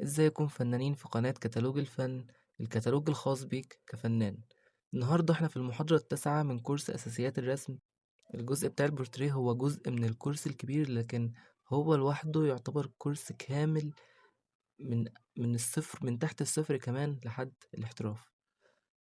ازيكم فنانين في قناة كتالوج الفن، الكتالوج الخاص بيك كفنان. النهاردة احنا في المحاضرة التاسعة من كورس أساسيات الرسم. الجزء بتاع البورتريه هو جزء من الكورس الكبير، لكن هو لوحده يعتبر كورس كامل من من الصفر، من تحت الصفر كمان لحد الاحتراف.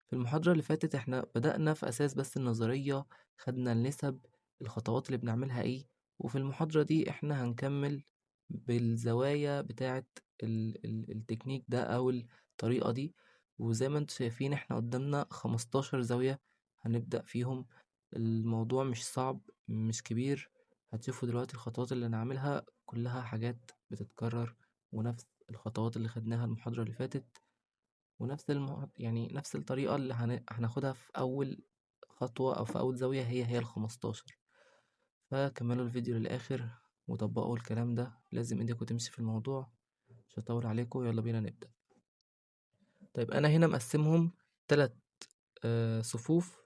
في المحاضرة اللي فاتت احنا بدأنا في أساس بس النظرية، خدنا النسب، الخطوات اللي بنعملها ايه. وفي المحاضرة دي احنا هنكمل بالزوايا بتاعة التكنيك ده أو الطريقة دي. وزي ما انتوا شايفين احنا قدامنا 15 زاوية هنبدأ فيهم. الموضوع مش صعب، مش كبير. هتشوفوا دلوقتي الخطوات اللي هنعملها كلها حاجات بتتكرر، ونفس الخطوات اللي خدناها المحاضرة اللي فاتت، ونفس يعني نفس الطريقة اللي هناخدها في أول خطوة أو في أول زاوية، هي ال15. فكملوا الفيديو للآخر وطبقوا الكلام ده، لازم ايديكوا تمشي في الموضوع. مش هطول عليكم، يلا بينا نبدأ. طيب أنا هنا مقسمهم 3 صفوف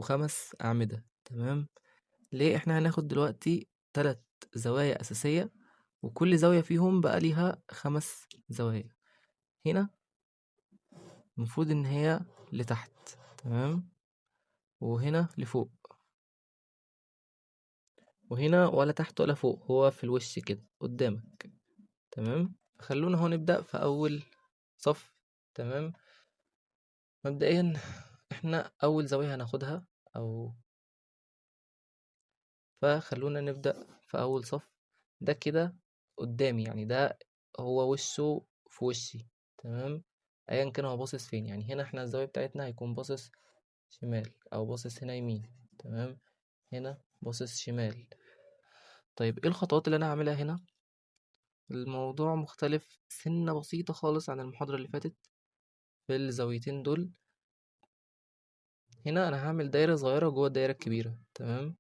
و5 أعمدة، تمام. ليه؟ احنا هناخد دلوقتي 3 زوايا أساسية، وكل زاوية فيهم بقى ليها 5 زوايا. هنا المفروض إن هي لتحت، تمام، وهنا لفوق، وهنا ولا تحت ولا فوق، هو في الوش كده قدامك، تمام. خلونا هو نبدأ في أول صف، تمام. مبدئيا احنا أول زاوية هناخدها أو فخلونا نبدأ في أول صف. ده كده قدامي، يعني ده هو وشه في وشي، تمام. أيا كان هو باصص فين، يعني هنا احنا الزاوية بتاعتنا هيكون باصص شمال أو باصص هنا يمين، تمام. هنا باصص شمال. طيب ايه الخطوات اللي أنا هعملها هنا؟ الموضوع مختلف سنة بسيطة خالص عن المحاضرة اللي فاتت في الزاويتين دول. هنا أنا هعمل دايرة صغيرة جوه الدايرة الكبيرة، تمام.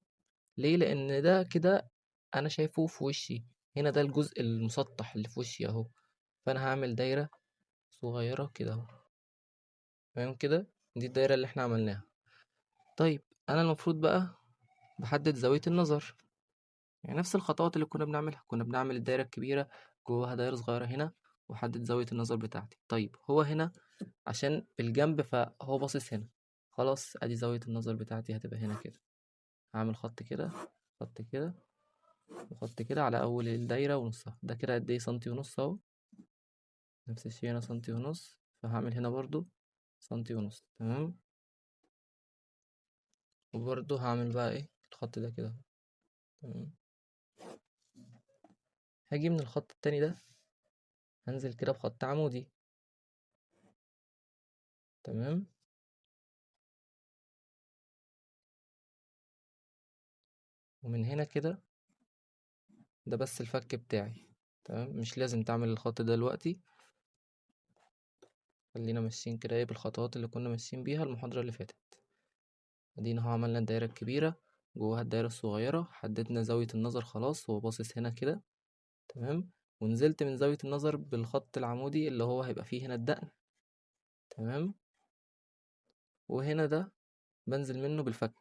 ليه؟ لأن ده كده أنا شايفه في وشي، هنا ده الجزء المسطح اللي في وشي أهو. فأنا هعمل دايرة صغيرة كده أهو، تمام كده. دي الدايرة اللي احنا عملناها. طيب أنا المفروض بقى بحدد زاوية النظر، يعني نفس الخطوات اللي كنا بنعملها. كنا بنعمل الدايرة الكبيرة جواها دايرة صغيرة هنا، وحدد زاوية النظر بتاعتي. طيب هو هنا عشان بالجنب فهو باصص هنا، خلاص ادي زاوية النظر بتاعتي هتبقى هنا كده. هعمل خط كده، خط كده، وخط كده على اول الدايرة ونصها. ده كده قد ايه؟ سنتي ونص اهو. نفس الشيء هنا سنتي ونص، فهعمل هنا برضو سنتي ونص، تمام. وبرضو هعمل بقى ايه الخط ده كده، تمام. هاجي من الخط التاني ده، هنزل كده بخط عمودي، تمام. ومن هنا كده ده بس الفك بتاعي، تمام. مش لازم تعمل الخط ده دلوقتي، خلينا ماشيين كده ايه بالخطوات اللي كنا ماشيين بيها المحاضرة اللي فاتت. ادينا اهو عملنا الدايرة الكبيرة جواها الدايرة الصغيرة، حددنا زاوية النظر خلاص، هو باصص هنا كده، تمام. ونزلت من زاوية النظر بالخط العمودي اللي هو هيبقى فيه هنا الدقن، تمام. وهنا ده بنزل منه بالفك.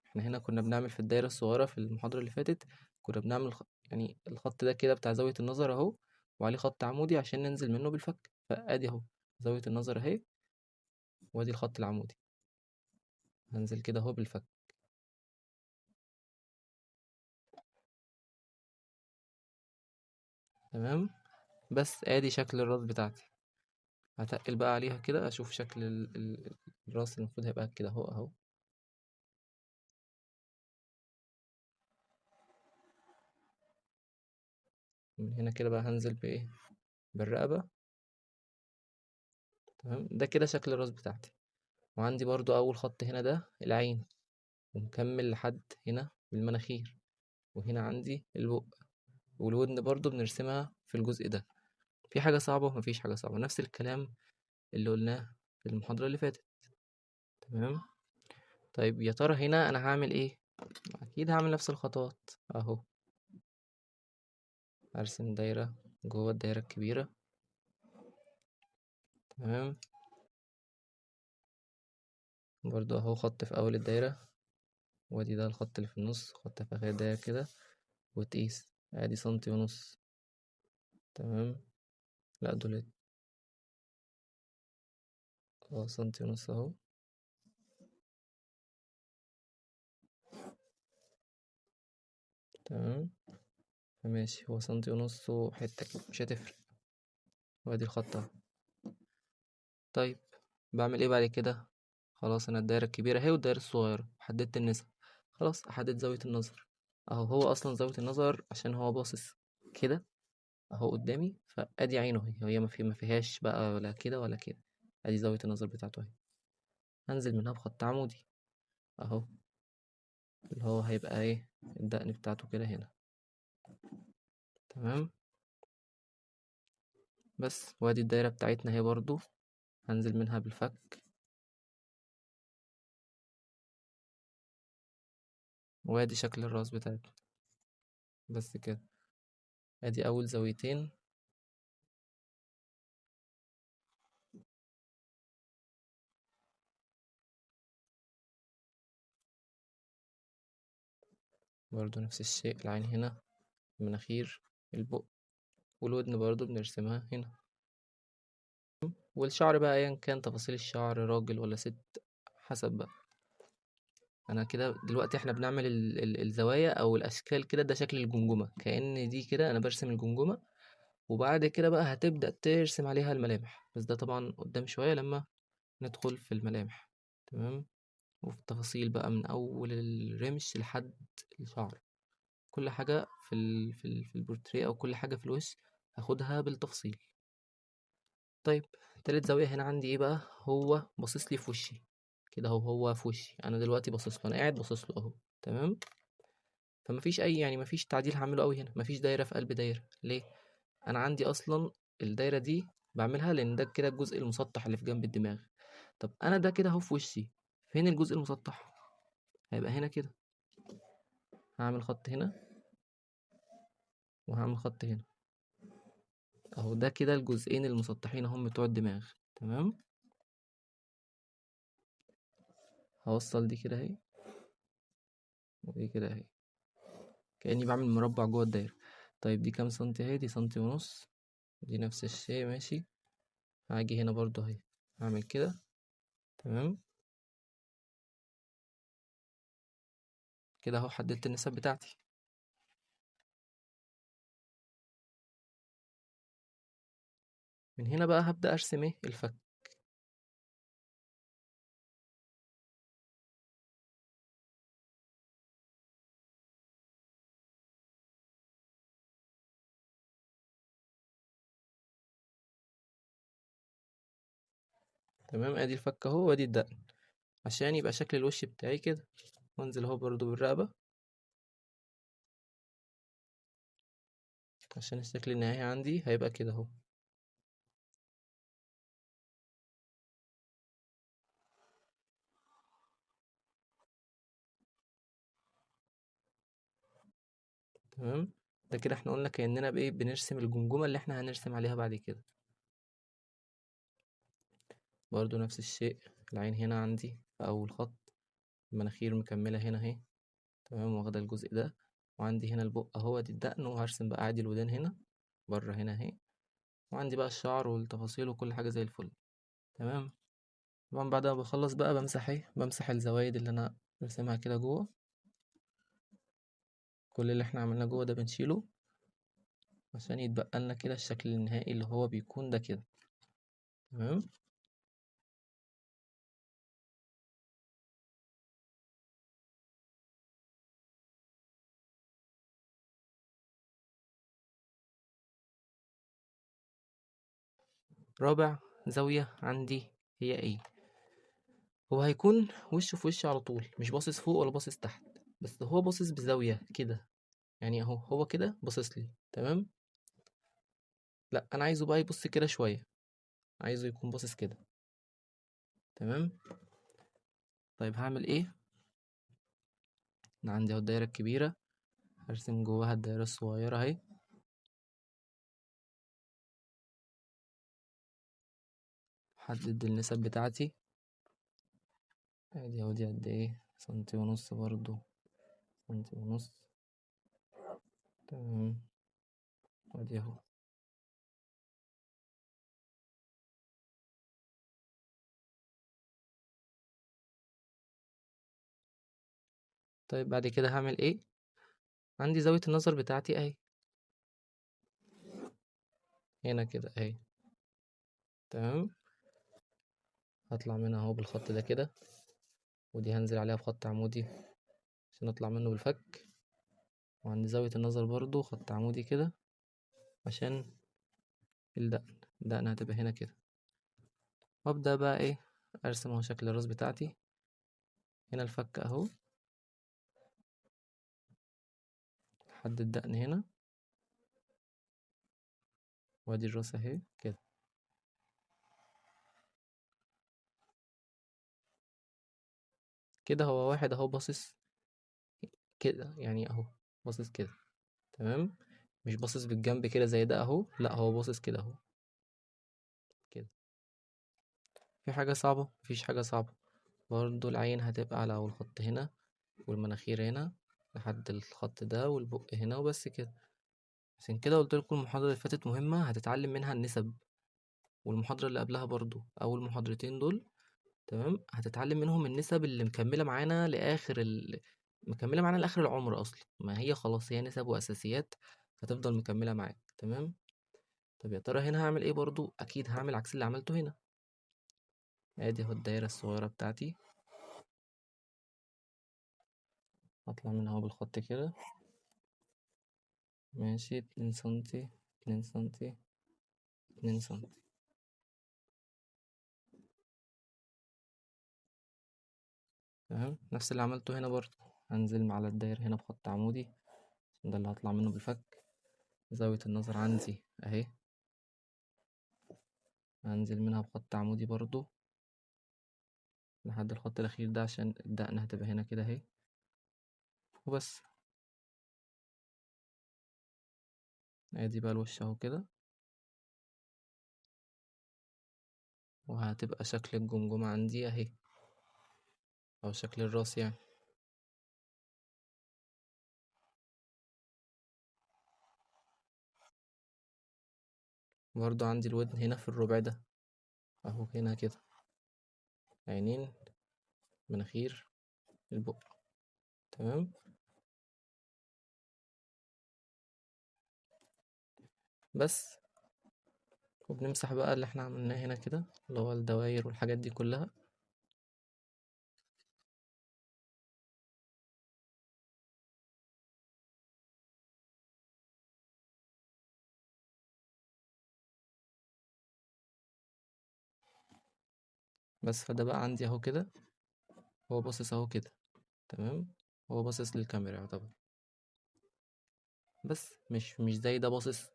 احنا هنا كنا بنعمل في الدايرة الصغيرة في المحاضرة اللي فاتت، كنا بنعمل يعني الخط ده كده بتاع زاوية النظر اهو، وعليه خط عمودي عشان ننزل منه بالفك. فادي اهو زاوية النظر اهي، وادي الخط العمودي، هنزل كده اهو بالفك، تمام. بس ادي شكل الراس بتاعتي. هتقل بقى عليها كده اشوف شكل الراس. المفروض هيبقى كده اهو اهو. من هنا كده بقى هنزل بايه؟ بالرقبة، تمام. ده كده شكل الراس بتاعتي. وعندي برضو اول خط هنا ده العين، ومكمل لحد هنا بالمناخير. وهنا عندي البق، والودن برضو بنرسمها في الجزء ده. في حاجة صعبة؟ ومفيش حاجة صعبة، نفس الكلام اللي قلناه في المحاضرة اللي فاتت، تمام. طيب يا ترى هنا انا هعمل ايه؟ اكيد هعمل نفس الخطوات اهو. ارسم دايرة جوه الدايرة الكبيرة، تمام. برضو اهو خط في اول الدايرة، وادي ده الخط اللي في النص، خط في اخر الدايرة كده. وتقيس ادي سنتي ونص، تمام. لا دول سنتي ونص اهو. تمام. ماشي، هو سنتي ونص وحتة كده مش هتفرق. وادي الخط اهو. طيب بعمل ايه بعد كده؟ خلاص انا الدايرة الكبيرة اهي والدايرة الصغيرة حددت النسبة. خلاص احدد زاوية النظر. اهو هو اصلا زاوية النظر عشان هو باصص كده اهو قدامي، فادي عينه هي ما فيهاش بقى ولا كده ولا كده. ادي زاوية النظر بتاعته اهي. هنزل منها بخط عمودي اهو، اللي هو هيبقى ايه، الدقن بتاعته كده هنا. تمام. بس وادي الدايرة بتاعتنا اهي برضو، هنزل منها بالفك. وادي شكل الراس بتاعتنا. بس كده. ادي اول زاويتين. برضو نفس الشيء، العين هنا، المناخير، البق، والودن برضو بنرسمها هنا. والشعر بقى ايا كان تفاصيل الشعر، راجل ولا ست، حسب بقى. انا كده دلوقتي احنا بنعمل الزوايا او الاشكال كده، ده شكل الجمجمة، كأن دي كده انا برسم الجمجمة. وبعد كده بقى هتبدأ ترسم عليها الملامح، بس ده طبعا قدام شوية لما ندخل في الملامح. تمام. وفي التفاصيل بقى من اول الرمش لحد الشعر، كل حاجة في البورتريه او كل حاجة في الوش هاخدها بالتفصيل. طيب تالت زاوية هنا عندي ايه بقى؟ هو باصص لي في وشي كده اهو، هو في وشي انا دلوقتي باصص له، انا قاعد باصص له اهو. تمام. فمفيش اي يعني مفيش تعديل هعمله قوي هنا، مفيش دايرة في قلب دايرة. ليه؟ انا عندي اصلا الدايرة دي بعملها لان ده كده الجزء المسطح اللي في جنب الدماغ. طب انا ده كده اهو في وشي، فين الجزء المسطح؟ هيبقى هنا كده. هعمل خط هنا وهعمل خط هنا اهو، ده كده الجزئين المسطحين هم بتوع الدماغ. تمام. هوصل دي كده اهي، ودي كده اهي، كأني بعمل مربع جوه الدايرة. طيب دي كام سنتي اهي؟ دي سنتي ونص. دي نفس الشيء ماشي. هاجي هنا برضو اهي، هعمل كده. تمام. كده اهو حددت النسب بتاعتي. من هنا بقى هبدأ ارسم ايه، الفك. تمام. ادي الفك اهو وادي الدقن، عشان يبقى شكل الوش بتاعي كده. وانزل اهو برضو بالرقبة عشان الشكل النهائي عندي هيبقى كده اهو. تمام. ده كده احنا قلنا كأننا بايه، بنرسم الجمجمة اللي احنا هنرسم عليها بعد كده. برضو نفس الشيء، العين هنا عندي في أول خط، المناخير مكملة هنا اهي. تمام، واخدة الجزء ده. وعندي هنا البق اهو، دي الدقن، وهرسم بقى عادي الودان هنا بره هنا اهي. وعندي بقى الشعر والتفاصيل وكل حاجة زي الفل. تمام. طبعا بعد ما بخلص بقى بمسح ايه، بمسح الزوايد اللي انا برسمها كده جوه. كل اللي احنا عملناه جوه ده بنشيله عشان يتبقى لنا كده الشكل النهائي اللي هو بيكون ده كده. تمام. رابع زاوية عندي هي ايه؟ هو هيكون وشه في وشي على طول، مش باصص فوق ولا باصص تحت، بس هو باصص بزاوية كده. يعني اهو هو كده باصص لي. تمام. لا انا عايزه بقى يبص كده شوية، عايزه يكون باصص كده. تمام. طيب هعمل ايه؟ انا عندي اهو الدايرة الكبيرة، هرسم جواها الدايرة الصغيرة اهي. حدد النسب بتاعتي. ادي اهو، دي قد ايه، سنتي ونص برضو، سنتي ونص. تمام. ادي اهو. طيب بعد كده هعمل ايه؟ عندي زاوية النظر بتاعتي اهي، هنا كده اهي. تمام. هطلع منها اهو بالخط ده كده، ودي هنزل عليها بخط عمودي عشان اطلع منه بالفك. وعند زاوية النظر برضو خط عمودي كده عشان الدقن هتبقى هنا كده. وابدأ بقى ايه، ارسم اهو شكل الراس بتاعتي. هنا الفك اهو لحد الدقن هنا، وادي الراس اهي كده. كده هو واحد اهو باصص كده يعني اهو، باصص كده. تمام. مش باصص بالجنب كده زي ده اهو، لا هو باصص كده اهو كده. في حاجة صعبة؟ مفيش حاجة صعبة. برضو العين هتبقى على أول خط هنا، والمناخير هنا لحد الخط ده، والبق هنا، وبس كده. عشان كده قلت لكم المحاضرة اللي فاتت مهمة، هتتعلم منها النسب. والمحاضرة اللي قبلها برضو، أول محاضرتين دول تمام، هتتعلم منهم النسب اللي مكملة معانا مكملة معانا لآخر العمر أصلا. ما هي خلاص هي نسب وأساسيات، هتفضل مكملة معاك. تمام. طب يا ترى هنا هعمل ايه؟ برضو أكيد هعمل عكس اللي عملته هنا. ادي اهو الدايرة الصغيرة بتاعتي، هطلع منها اهو بالخط كده. ماشي، 2 سنتي، 2 سنتي، 2 سنتي. تمام، نفس اللي عملته هنا برضو. هنزل على الدايرة هنا بخط عمودي عشان ده اللي هطلع منه بالفك. زاوية النظر عندي اهي، هنزل منها بخط عمودي برضو لحد الخط الأخير ده عشان الدقن هتبقى هنا كده اهي، وبس. ادي بقى الوش اهو كده، وهتبقى شكل الجمجمة عندي اهي، أو شكل الراس يعني. برضو عندي الودن هنا في الربع ده اهو، هنا كده، عينين، مناخير، البق. تمام. بس. وبنمسح بقى اللي احنا عملناه هنا كده، اللي هو الدواير والحاجات دي كلها. بس فده بقى عندي اهو كده، هو باصص اهو كده. تمام. هو باصص للكاميرا يعتبر، بس مش زي ده باصص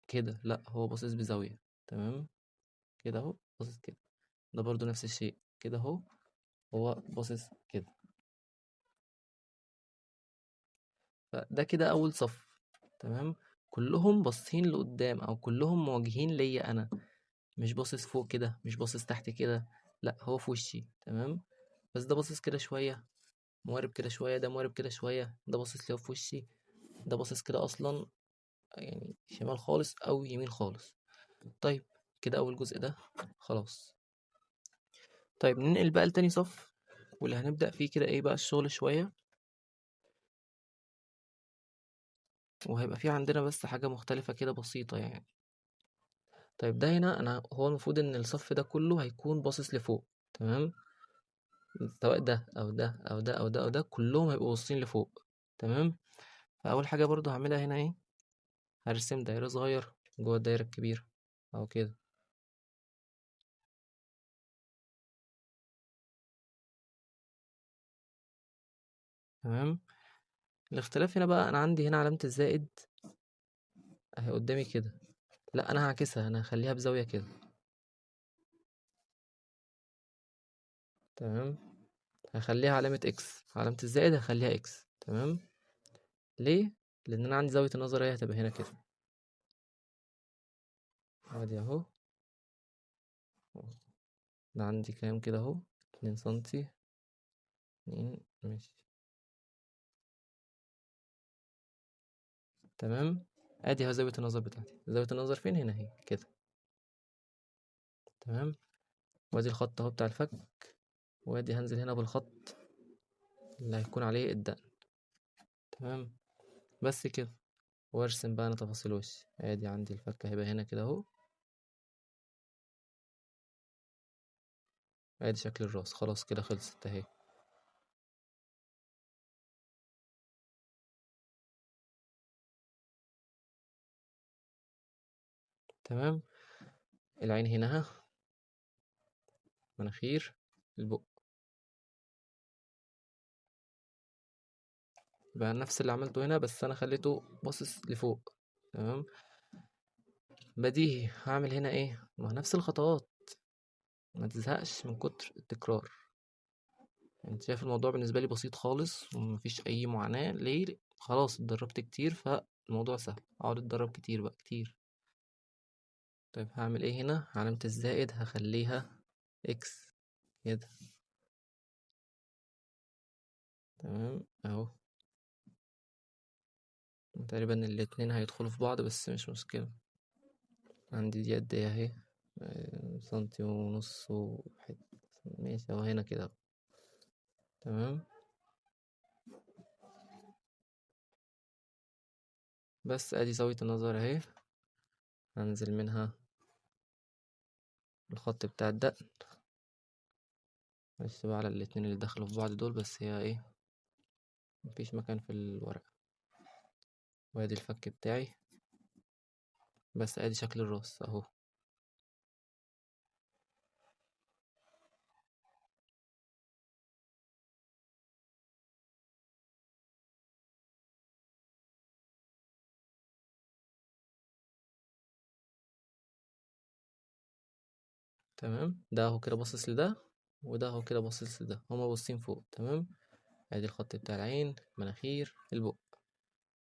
كده، لا هو باصص بزاوية. تمام. كده اهو باصص كده. ده برضو نفس الشيء كده اهو، هو باصص كده. فده كده اول صف. تمام. كلهم باصين لقدام، او كلهم مواجهين ليا انا. مش باصص فوق كده، مش باصص تحت كده، لا هو في وشي. تمام. بس ده باصص كده شوية، موارب كده شوية، ده موارب كده شوية، ده باصص لي في وشي، ده باصص كده اصلا يعني شمال خالص او يمين خالص. طيب كده اول جزء ده خلاص. طيب ننقل بقى لتاني صف، واللي هنبدأ فيه كده ايه بقى الشغل شوية. وهيبقى فيه عندنا بس حاجة مختلفة كده بسيطة يعني. طيب ده هنا انا هو المفروض ان الصف ده كله هيكون باصص لفوق. تمام. سواء ده او ده او ده او ده او ده، كلهم هيبقوا باصين لفوق. تمام. فاول حاجة برضو هعملها هنا ايه، هرسم دايرة صغيرة جوه الدايرة الكبيرة او كده. تمام. الاختلاف هنا بقى، انا عندي هنا علامة الزائد اهي قدامي كده، لا انا هعكسها، انا هخليها بزاوية كده. تمام. هخليها علامة اكس، علامة الزائد هخليها اكس. تمام. ليه؟ لان انا عندي زاوية النظر هي هتبقى هنا كده. ادي اهو، ده عندي كام كده اهو، 2 سنتي، 2. ماشي. تمام. ادي اهو زاوية النظر بتاعتي، زاوية النظر فين؟ هنا اهي كده. تمام. وادي الخط اهو بتاع الفك، وادي هنزل هنا بالخط اللي هيكون عليه الدقن. تمام. بس كده. وارسم بقى انا تفاصيل وشي. ادي عندي الفك هيبقى هنا كده اهو. ادي شكل الراس، خلاص كده خلصت اهي. تمام. العين هنا اهي، مناخير، البق. بقى نفس اللي عملته هنا، بس انا خليته باصص لفوق. تمام. بديهي هعمل هنا ايه؟ ما هو نفس الخطوات، ما تزهقش من كتر التكرار. انت شايف الموضوع بالنسبه لي بسيط خالص ومفيش اي معاناه. ليه؟ خلاص اتدربت كتير، فالموضوع سهل. اقعد اتدرب كتير بقى كتير. طيب هعمل ايه هنا؟ علامه الزائد هخليها اكس كده. تمام اهو. تقريبا الاتنين هيدخلوا في بعض بس مش مشكله. عندي دي قد ايه اهي؟ سنتي ونص وواحد. ماشي اهو هنا كده. تمام. بس ادي زاوية النظر اهي. هنزل منها الخط بتاع الدقن. معلش بقى على الاتنين اللي دخلوا في بعض دول، بس هي ايه، مفيش مكان في الورقة. وادي الفك بتاعي. بس ادي شكل الراس اهو. تمام. ده اهو كده باصص لده، وده اهو كده باصص لده، هما باصين فوق. تمام. ادي الخط بتاع العين، مناخير، البق.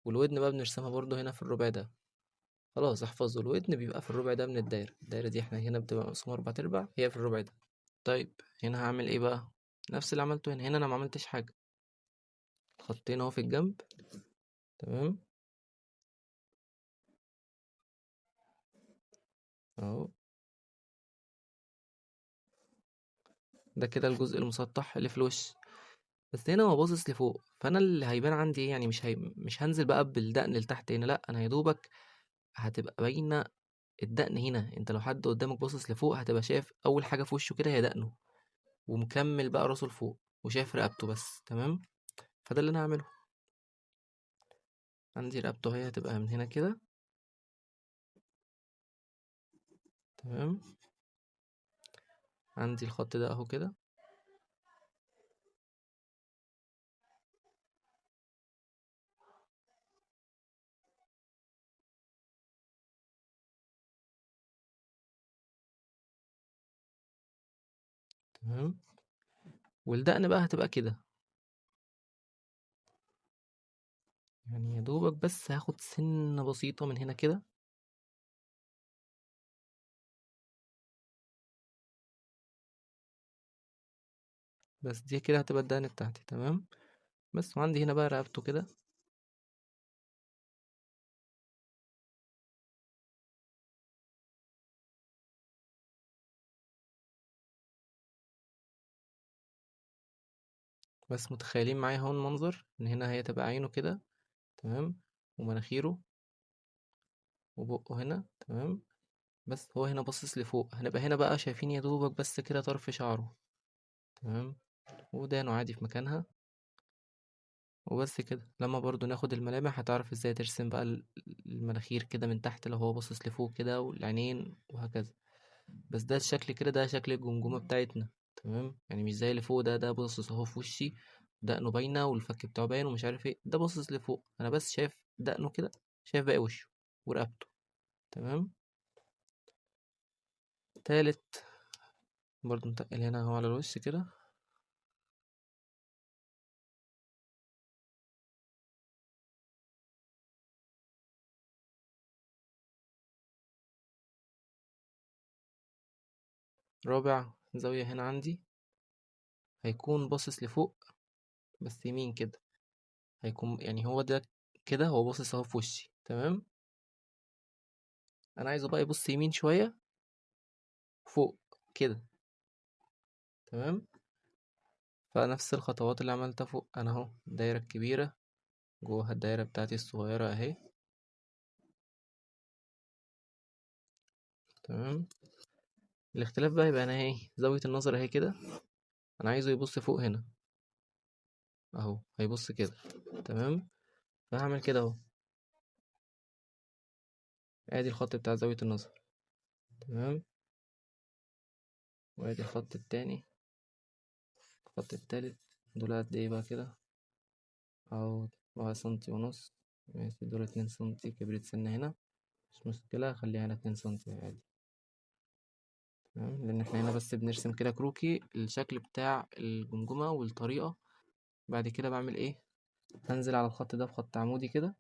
والودن بقى بنرسمها برضو هنا في الربع ده. خلاص احفظوا، الودن بيبقى في الربع ده من الدايرة. الدايرة دي احنا هنا بتبقى مقسومة 4/4، هي في الربع ده. طيب هنا هعمل ايه بقى؟ نفس اللي عملته هنا. هنا انا ما عملتش حاجة. خطين اهو في الجنب. تمام اهو. ده كده الجزء المسطح اللي في الوش. بس هنا هو باصص لفوق، فانا اللي هيبان عندي ايه يعني؟ مش هنزل بقى بالدقن لتحت هنا، لا انا يا دوبك هتبقى باينه الدقن هنا. انت لو حد قدامك باصص لفوق هتبقى شايف اول حاجه في وشه كده هي دقنه، ومكمل بقى راسه لفوق، وشايف رقبته بس. تمام. فده اللي انا هعمله. عندي رقبته هي هتبقى من هنا كده. تمام. عندي الخط ده اهو كده. تمام. والدقن بقى هتبقى كده. يعني يا دوبك بس هاخد سنة بسيطة من هنا كده. بس دي كده هتبقى الدقن بتاعتي. تمام. بس وعندي هنا بقى رقبته كده. بس متخيلين معايا هون المنظر ان هنا هي تبقى عينه كده. تمام. ومناخيره وبقه هنا. تمام. بس هو هنا باصص لفوق، هنبقى هنا بقى شايفين يا دوبك بس كده طرف شعره. تمام. ودانه عادي في مكانها. وبس كده. لما برضو ناخد الملامح هتعرف ازاي ترسم بقى المناخير كده من تحت لو هو باصص لفوق كده، والعينين وهكذا. بس ده الشكل كده، ده شكل الجمجمة بتاعتنا. تمام. يعني مش زي اللي فوق ده. ده باصص اهو في وشي، دقنه باينة والفك بتاعه باين ومش عارف ايه. ده باصص لفوق، انا بس شايف دقنه كده، شايف باقي وشه ورقبته. تمام. تالت برضو نتقل هنا اهو على الوش كده. رابع زاوية هنا عندي هيكون باصص لفوق، بس يمين كده. هيكون يعني هو ده كده، هو باصص اهو في وشي. تمام. انا عايزه بقى يبص يمين شوية فوق كده. تمام. فنفس الخطوات اللي عملتها فوق، انا اهو الدايرة الكبيرة جواها الدايرة بتاعتي الصغيرة اهي. تمام. الاختلاف بقى يبقى انا ايه، زاوية النظر اهي كده، انا عايزه يبص فوق هنا اهو، هيبص كده. تمام. فهعمل كده اهو، ادي الخط بتاع زاوية النظر. تمام. وادي الخط التاني، الخط التالت. دول قد ايه بقى كده اهو، 1.5 سنتي. ماشي، دول 2 سنتي، كبرت سنة هنا، مش مشكلة، خليها هنا 2 سنتي عادي. تمام، لأن احنا هنا بس بنرسم كده كروكي الشكل بتاع الجمجمة والطريقة. بعد كده بعمل ايه، هنزل على الخط ده بخط عمودي كده،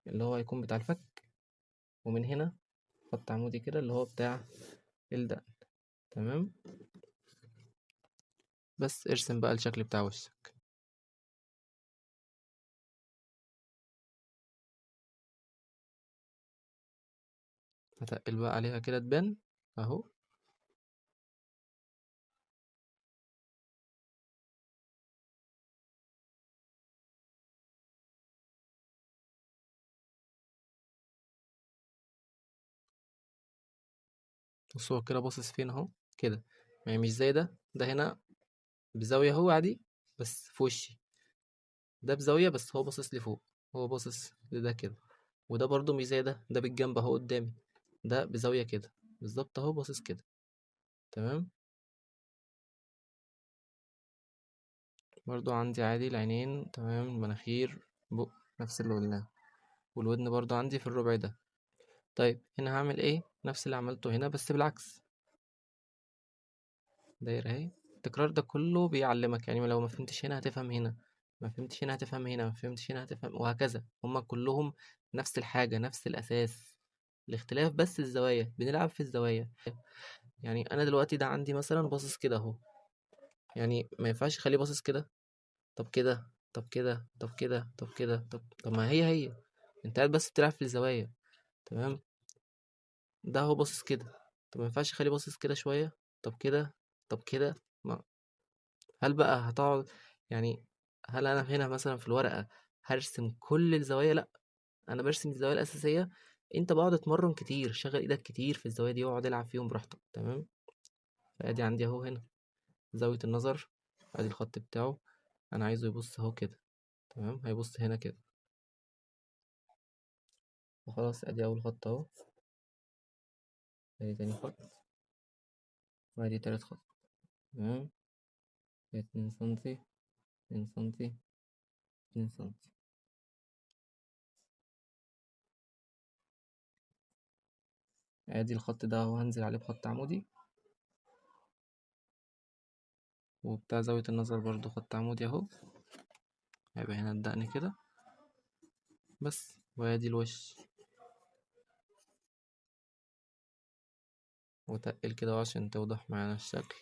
اللي هو هيكون بتاع الفك، ومن هنا خط عمودي كده اللي هو بتاع الدقن. تمام. بس ارسم بقى الشكل بتاع وشك. هتقل بقى عليها كده تبان اهو. بص هو كده باصص فين اهو كده، يعني مش زي ده هنا بزاوية هو عادي، بس في وشي. ده بزاوية بس هو باصص لفوق، هو باصص لده كده. وده برضو مش زي ده بالجنب اهو قدامي، ده بزاوية كده بالظبط اهو، باصص كده. تمام. برضو عندي عادي العينين، تمام، المناخير، بق، نفس اللي قلناه. والودن برضو عندي في الربع ده. طيب هنا هعمل ايه، نفس اللي عملته هنا بس بالعكس. دايرة اهي. التكرار ده كله بيعلمك، يعني لو ما فهمتش هنا هتفهم هنا، ما فهمتش هنا هتفهم هنا، ما فهمتش هنا هتفهم، وهكذا. هما كلهم نفس الحاجة، نفس الأساس. الاختلاف بس الزوايا، بنلعب في الزوايا. يعني أنا دلوقتي ده عندي مثلا باصص كده أهو، يعني ما ينفعش أخليه باصص كده. طب كده، طب كده، طب كده، طب كده، طب ما هي أنت قاعد بس بتلعب في الزوايا. تمام. ده هو باصص كده، طب ما ينفعش أخليه باصص كده شوية. طب كده، طب كده. ما هل بقى هتقعد، يعني هل انا هنا مثلا في الورقة هرسم كل الزوايا؟ لا، انا برسم الزوايا الاساسية. انت بقعد اتمرن كتير، شغل ايدك كتير في الزوايا دي، واقعد العب فيهم براحتك. تمام. فادي عندي اهو هنا زاوية النظر، ادي الخط بتاعه، انا عايزه يبص اهو كده. تمام، هيبص هنا كده. وخلاص، ادي اول خط اهو، ادي تاني خط، وادي تالت خط. تمام. 2 سنتي، 2 سنتي، 2 سنتي. ادي الخط ده اهو، هنزل عليه بخط عمودي، وبتاع زاوية النظر برضو خط عمودي اهو. هيبقى هنا الدقن كده بس، وادي الوش. وتقل كده عشان توضح معانا الشكل.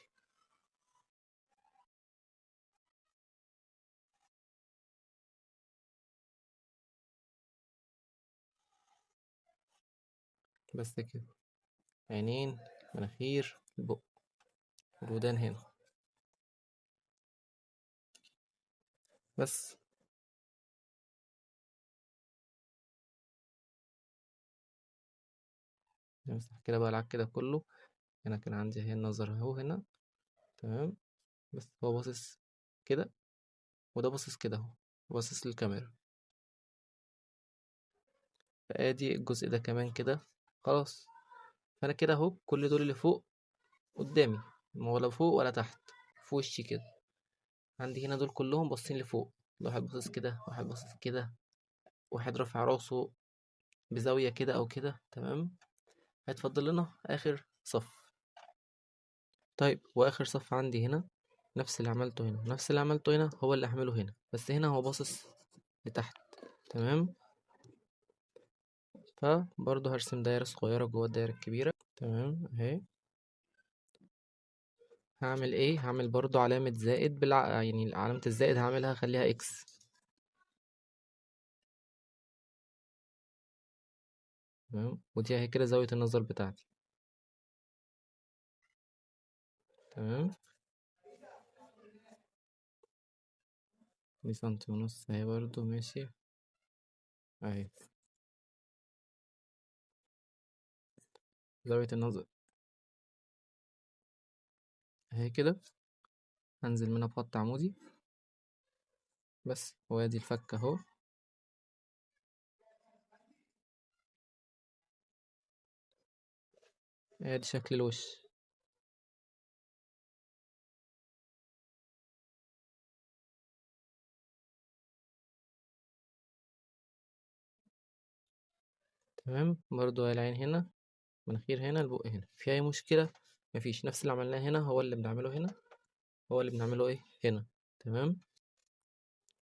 بس كده، عينين، مناخير، البق، الودان هنا. بس نمسح كده بقى العك كده كله. هنا كان عندي هنا النظر اهو هنا. تمام. بس هو باصص كده، وده باصص كده اهو، باصص للكاميرا. فادي الجزء ده كمان كده. خلاص. فانا كده اهو، كل دول اللي فوق قدامي، ما ولا فوق ولا تحت، في وشي كده. عندي هنا دول كلهم باصين لفوق، واحد باصص كده، واحد باصص كده، واحد رافع راسه بزاوية كده أو كده. تمام. هيتفضل لنا آخر صف. طيب، وآخر صف عندي هنا نفس اللي عملته هنا، نفس اللي عملته هنا هو اللي هعمله هنا، بس هنا هو باصص لتحت. تمام. فبرضه هرسم دايرة صغيرة جوه الدايرة الكبيرة. تمام اهي. هعمل ايه، هعمل برضه علامة زائد يعني علامة الزائد هعملها، خليها اكس. تمام. ودي اهي كده زاوية النظر بتاعتي. تمام. دي سنتي ونص اهي برضو ماشي. اهي زاوية النظر اهي كده. هنزل منها بخط عمودي بس، وادي الفك اهو. ادي شكل الوش. تمام، برضو العين هنا، مناخير هنا، البق هنا. في اي مشكلة؟ مفيش. نفس اللي عملناه هنا هو اللي بنعمله هنا، هو اللي بنعمله ايه هنا. تمام.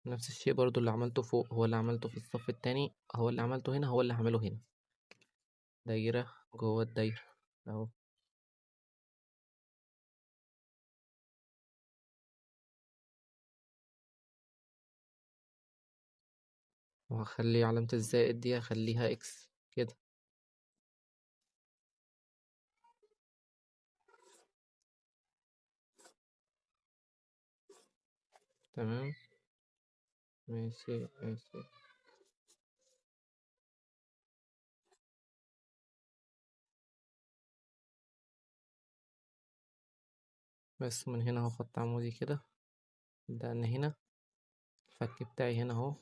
نفس الشيء برضو اللي عملته فوق هو اللي عملته في الصف التاني، هو اللي عملته هنا هو اللي هعمله هنا. دايرة جوه الدايرة اهو. وهخلي علامة الزائد دي هخليها اكس كده. تمام ماشي ماشي. بس من هنا اهو خط عمودي كده. بدأنا هنا، الفك بتاعي هنا اهو.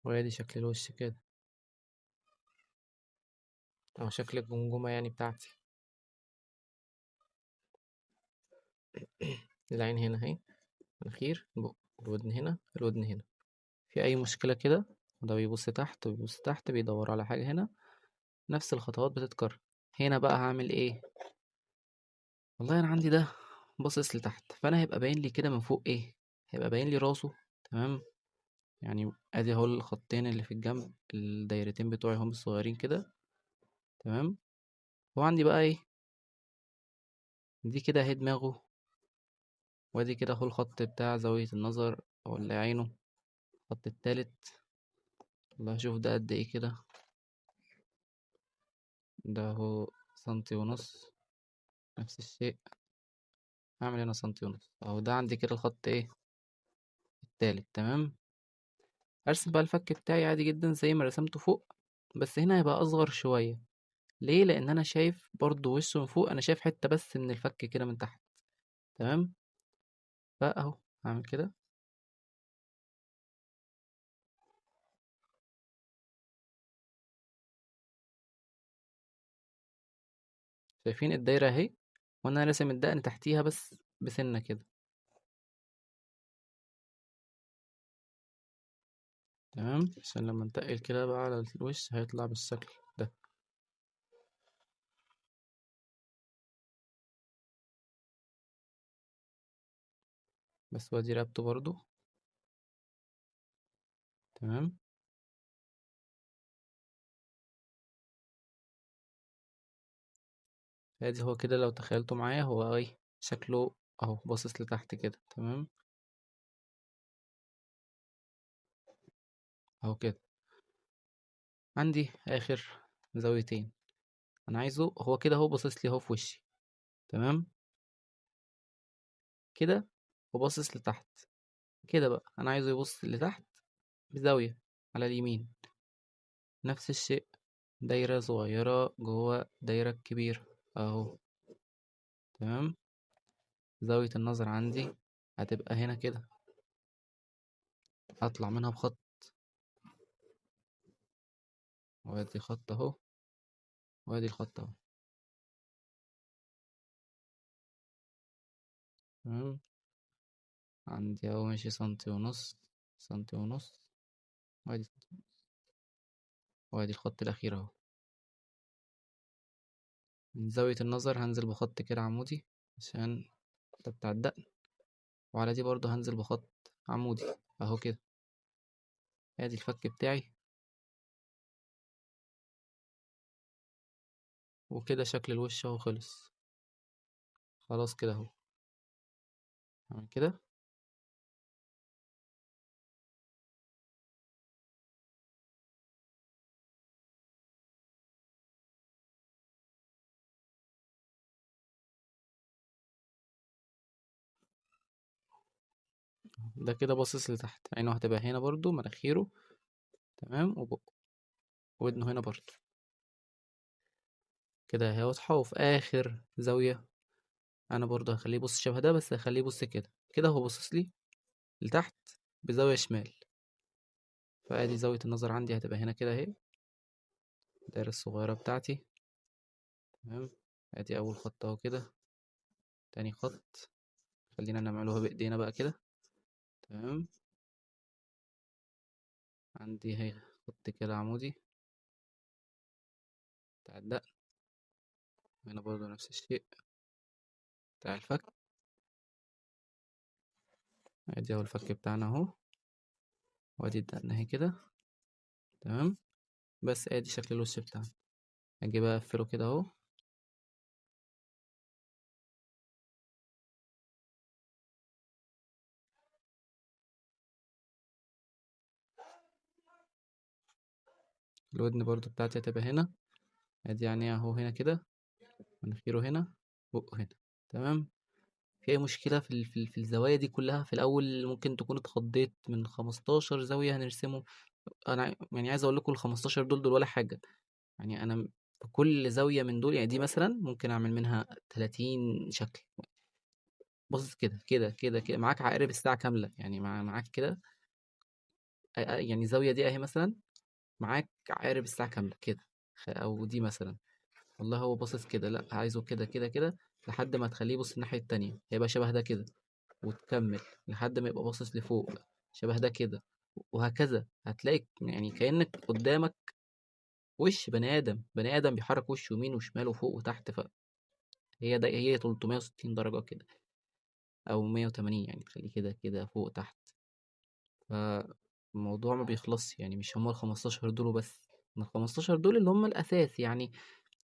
وادي شكل الوش كده، او شكل الجمجمة يعني بتاعتي. العين هنا اهي، مناخير، بق، الودن هنا، الودن هنا. في اي مشكلة كده؟ وده بيبص تحت وبيبص تحت بيدور على حاجة هنا. نفس الخطوات بتتكرر. هنا بقى هعمل ايه؟ والله انا عندي ده باصص لتحت، فانا هيبقى باين لي كده من فوق ايه؟ هيبقى باين لي راسه. تمام. يعني ادي اهو الخطين اللي في الجنب، الدايرتين بتوعي هم الصغيرين كده. تمام. وعندي بقى ايه؟ دي كده اهي دماغه، وادي كده اهو الخط بتاع زاوية النظر او اللي عينه. الخط التالت، والله اشوف ده قد ايه كده. ده اهو سنتي ونص. نفس الشيء، هعمل هنا سنتي ونص اهو. ده عندي كده الخط ايه؟ التالت. تمام. ارسم بقى الفك بتاعي عادي جدا زي ما رسمته فوق، بس هنا هيبقى اصغر شوية. ليه؟ لان انا شايف برضو وشه من فوق، انا شايف حتة بس من الفك كده من تحت. تمام. فاهو هعمل كده. شايفين الدايرة اهي، وانا راسم الدقن تحتيها بس بسنة كده. تمام، عشان لما نتقل كده بقى على الوش هيطلع بالشكل ده. بس وادي رقبته برضو. تمام. ادي هو كده، لو تخيلته معايا هو ايه شكله اهو، باصص لتحت كده. تمام. اهو كده. عندي اخر زاويتين، انا عايزه هو كده اهو باصص لي اهو في وشي. تمام كده، وباصص لتحت كده. بقى انا عايزه يبص لتحت بزاوية على اليمين. نفس الشيء، دايرة صغيرة جوه دايرة كبيرة اهو. تمام. زاوية النظر عندي هتبقى هنا كده، اطلع منها بخط، وادي خط اهو، وادي الخط اهو. تمام. عندي اهو ماشي سنتي ونص، سنتي ونص، وادي، وادي الخط الاخير اهو. من زاوية النظر هنزل بخط كده عمودي عشان ده بتاع الدقن، وعلى دي برضو هنزل بخط عمودي اهو كده. ادي الفك بتاعي، وكده شكل الوش اهو خلص. خلاص كده اهو. هعمل كده. ده كده باصص لتحت، عينه هتبقى هنا برضو، مناخيره تمام، وبقه، ودنه هنا برضو. كده هي واضحة. وفي آخر زاوية أنا برضو هخليه يبص شبه ده، بس هخليه يبص كده كده، هو باصص لي لتحت بزاوية شمال. فأدي زاوية النظر عندي هتبقى هنا كده أهي، الدايرة الصغيرة بتاعتي. تمام. أدي أول خط أهو كده، تاني خط خلينا نعملوها بإيدينا بقى كده. تمام. عندي اهي خط كده عمودي بتاع الدقن، هنا برضو نفس الشيء بتاع الفك. ادي اهو الفك بتاعنا اهو، وادي الدقن اهي كده. تمام. بس ادي شكل الوش بتاعنا. اجي بقى اقفله كده اهو. الودن برضو بتاعتي هتبقى هنا، ادي يعني اهو هنا كده، مناخيره هنا، بقه هنا. تمام. في اي مشكلة في الزوايا دي كلها؟ في الاول ممكن تكون اتخضيت من 15 زاوية هنرسمهم. انا يعني عايز اقول لكم ال 15 دول ولا حاجة. يعني انا في كل زاوية من دول، يعني دي مثلا ممكن اعمل منها 30 شكل. باصص كده كده كده كده، معاك عقارب الساعة كاملة، يعني معاك كده. يعني الزاوية دي اهي مثلا، معاك عقارب الساعة كاملة كده. او دي مثلا، والله هو باصص كده، لا عايزه كده كده كده، لحد ما تخليه يبص الناحية التانية هيبقى شبه ده كده، وتكمل لحد ما يبقى باصص لفوق شبه ده كده. وهكذا هتلاقي يعني كأنك قدامك وش بني آدم، بني آدم بيحرك وشه يمين وشمال وفوق وتحت. فهي ده هي 360 درجة كده، أو 180، يعني تخليه كده كده فوق تحت. فالموضوع ما بيخلصش، يعني مش هما ال15 دول وبس. ال15 دول اللي هما الأساس، يعني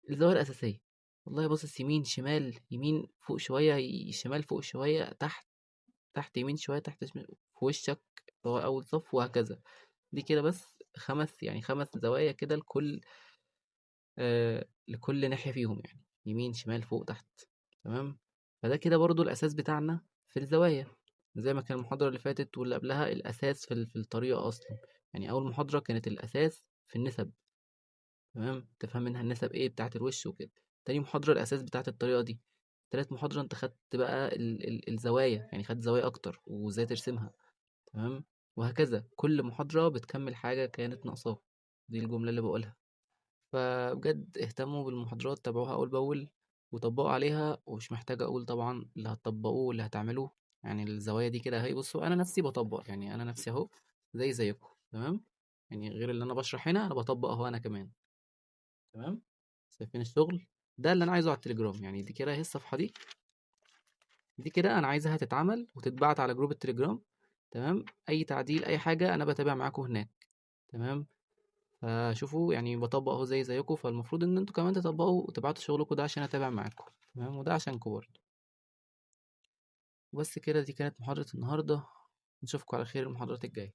الزاوية الأساسية. والله باصص يمين شمال، يمين فوق شوية، شمال فوق شوية، تحت تحت يمين شوية، تحت شمال، في وشك هو أول صف، وهكذا. دي كده بس خمس، يعني 5 زوايا كده لكل ناحية فيهم، يعني يمين شمال فوق تحت. تمام. فده كده برضو الأساس بتاعنا في الزوايا، زي ما كان المحاضرة اللي فاتت واللي قبلها الأساس في الطريقة أصلا. يعني أول محاضرة كانت الأساس في النسب، تمام، تفهم منها النسب إيه بتاعت الوش وكده. تاني محاضرة الأساس بتاعت الطريقة دي. تالت محاضرة أنت خدت بقى الزوايا، يعني خدت زوايا أكتر وإزاي ترسمها. تمام. وهكذا كل محاضرة بتكمل حاجة كانت ناقصاك. دي الجملة اللي بقولها. فبجد اهتموا بالمحاضرات، تابعوها أول بأول وطبقوا عليها. ومش محتاج أقول طبعا اللي هتطبقوه واللي هتعملوه. يعني الزوايا دي كده اهي، بصوا أنا نفسي بطبق، يعني أنا نفسي أهو زيكم. تمام. يعني غير اللي أنا بشرح هنا، أنا بطبق أهو أنا كمان. تمام. شايفين الشغل ده اللي أنا عايزه على التليجرام؟ يعني دي كده اهي الصفحة دي كده أنا عايزها تتعمل وتتبعت على جروب التليجرام. تمام. أي تعديل أي حاجة أنا بتابع معاكم هناك. تمام. فشوفوا يعني بطبق اهو زيكم، فالمفروض ان انتوا كمان تطبقوا وتبعتوا شغلكم ده عشان اتابع معاكم. تمام. وده عشانكم برضه. وبس كده، دي كانت محاضرة النهاردة. نشوفكم على خير المحاضرات الجاية.